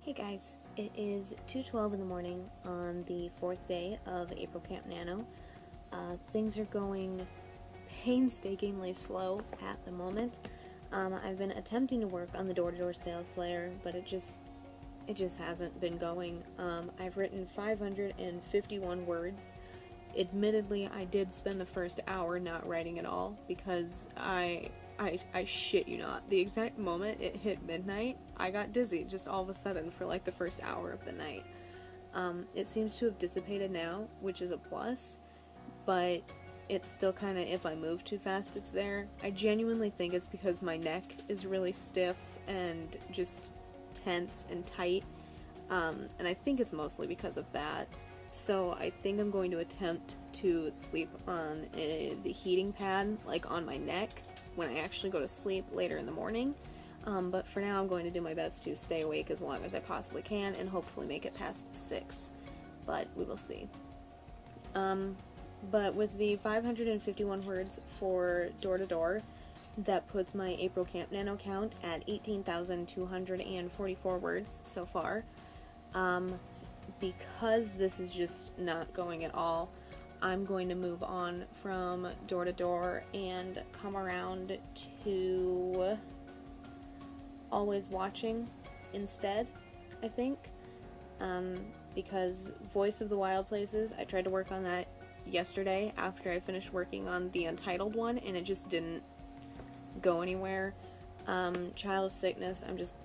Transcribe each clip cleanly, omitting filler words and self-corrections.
Hey guys, it is 2:12 in the morning on the fourth day of April CampNaNo. Things are going painstakingly slow at the moment. I've been attempting to work on the door-to-door sales slayer, but it just hasn't been going. I've written 551 words. Admittedly, I did spend the first hour not writing at all because I shit you not, the exact moment it hit midnight, I got dizzy just all of a sudden for like the first hour of the night. It seems to have dissipated now, which is a plus, but it's still kind of, if I move too fast, it's there. I genuinely think it's because my neck is really stiff and just tense and tight, and I think it's mostly because of that. So I think I'm going to attempt to sleep on the heating pad, like on my neck, when I actually go to sleep later in the morning. But for now I'm going to do my best to stay awake as long as I possibly can and hopefully make it past 6. But we will see. But with the 551 words for door-to-door, that puts my April CampNaNo count at 18,244 words so far. Because this is just not going at all, I'm going to move on from door to door and come around to always watching instead, I think. Because Voice of the Wild Places, I tried to work on that yesterday after I finished working on the Untitled one, and it just didn't go anywhere. Child of Sickness, I just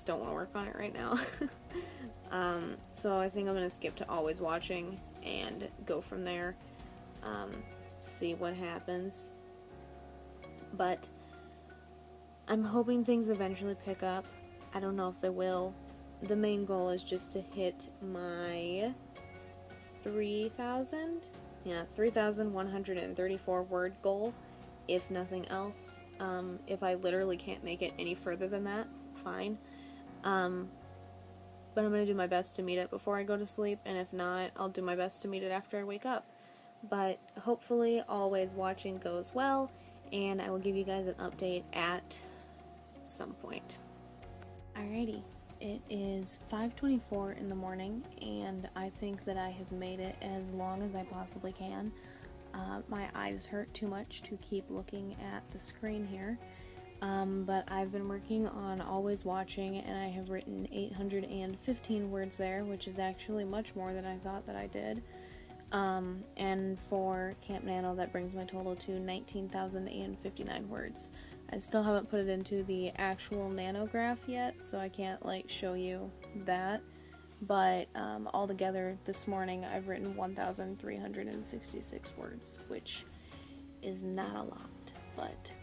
don't want to work on it right now. So I think I'm going to skip to Always Watching and go from there, see what happens. But I'm hoping things eventually pick up. I don't know if they will. The main goal is just to hit my 3,134 word goal, if nothing else. If I literally can't make it any further than that, fine. But I'm going to do my best to meet it before I go to sleep, and if not, I'll do my best to meet it after I wake up. But hopefully Always Watching goes well, and I will give you guys an update at some point. Alrighty, it is 5:24 in the morning, and I think that I have made it as long as I possibly can. My eyes hurt too much to keep looking at the screen here. But I've been working on Always Watching, and I have written 815 words there, which is actually much more than I thought that I did. And for CampNaNo, that brings my total to 19,059 words. I still haven't put it into the actual nanograph yet, so I can't, show you that. But, altogether, this morning, I've written 1,366 words, which is not a lot, but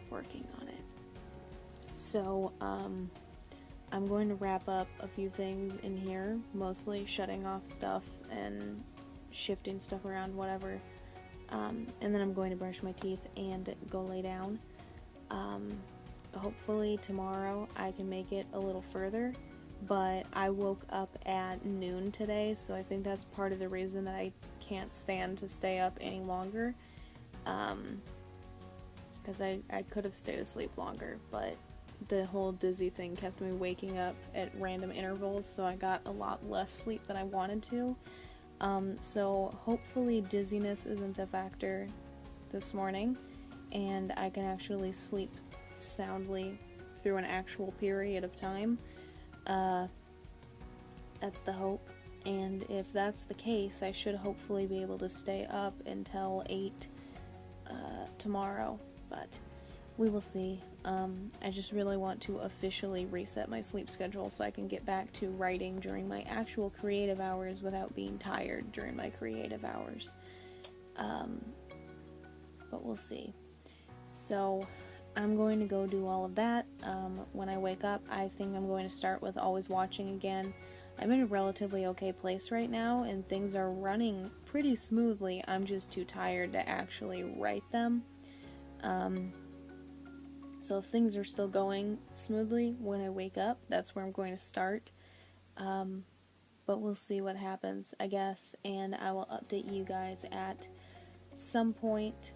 working on it. So, I'm going to wrap up a few things in here, mostly shutting off stuff and shifting stuff around, whatever, and then I'm going to brush my teeth and go lay down. Hopefully tomorrow I can make it a little further, but I woke up at noon today, so I think that's part of the reason that I can't stand to stay up any longer, because I could have stayed asleep longer, but the whole dizzy thing kept me waking up at random intervals, so I got a lot less sleep than I wanted to. So hopefully dizziness isn't a factor this morning, and I can actually sleep soundly through an actual period of time. That's the hope, and if that's the case, I should hopefully be able to stay up until 8 tomorrow, but we will see. I just really want to officially reset my sleep schedule so I can get back to writing during my actual creative hours without being tired during my creative hours. But we'll see. So I'm going to go do all of that. When I wake up, I think I'm going to start with Always Watching again. I'm in a relatively okay place right now, and things are running pretty smoothly. I'm just too tired to actually write them. So if things are still going smoothly when I wake up, that's where I'm going to start. But we'll see what happens, I guess, and I will update you guys at some point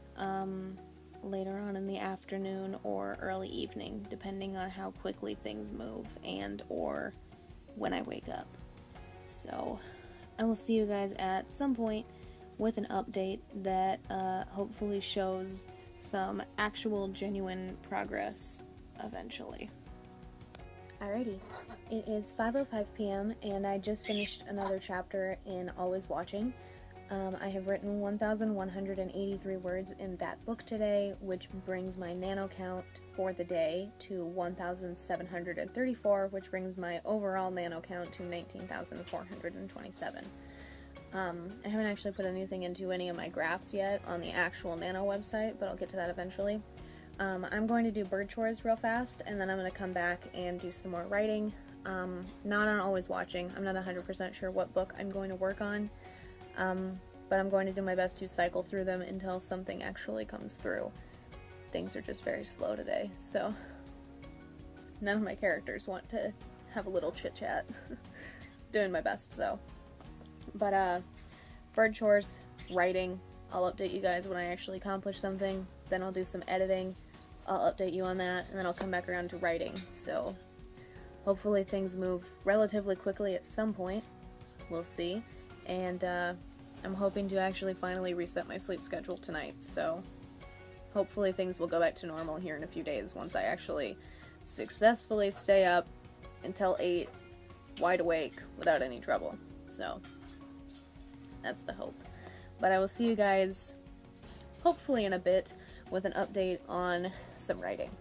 later on in the afternoon or early evening, depending on how quickly things move and or when I wake up. So I will see you guys at some point with an update that hopefully shows some actual genuine progress eventually. Alrighty, it is 5:05 p.m. and I just finished another chapter in Always Watching. I have written 1,183 words in that book today, which brings my nano count for the day to 1,734, which brings my overall nano count to 19,427. I haven't actually put anything into any of my graphs yet on the actual Nano website, but I'll get to that eventually. I'm going to do bird chores real fast, and then I'm going to come back and do some more writing. Not on Always Watching. I'm not 100% sure what book I'm going to work on. But I'm going to do my best to cycle through them until something actually comes through. Things are just very slow today, so none of my characters want to have a little chit-chat. Doing my best, though. But, bird chores, writing, I'll update you guys when I actually accomplish something. Then I'll do some editing, I'll update you on that, and then I'll come back around to writing. So, hopefully things move relatively quickly at some point. We'll see. And, I'm hoping to actually finally reset my sleep schedule tonight, so hopefully things will go back to normal here in a few days once I actually successfully stay up until 8, wide awake, without any trouble. So, that's the hope. But I will see you guys, hopefully in a bit, with an update on some writing.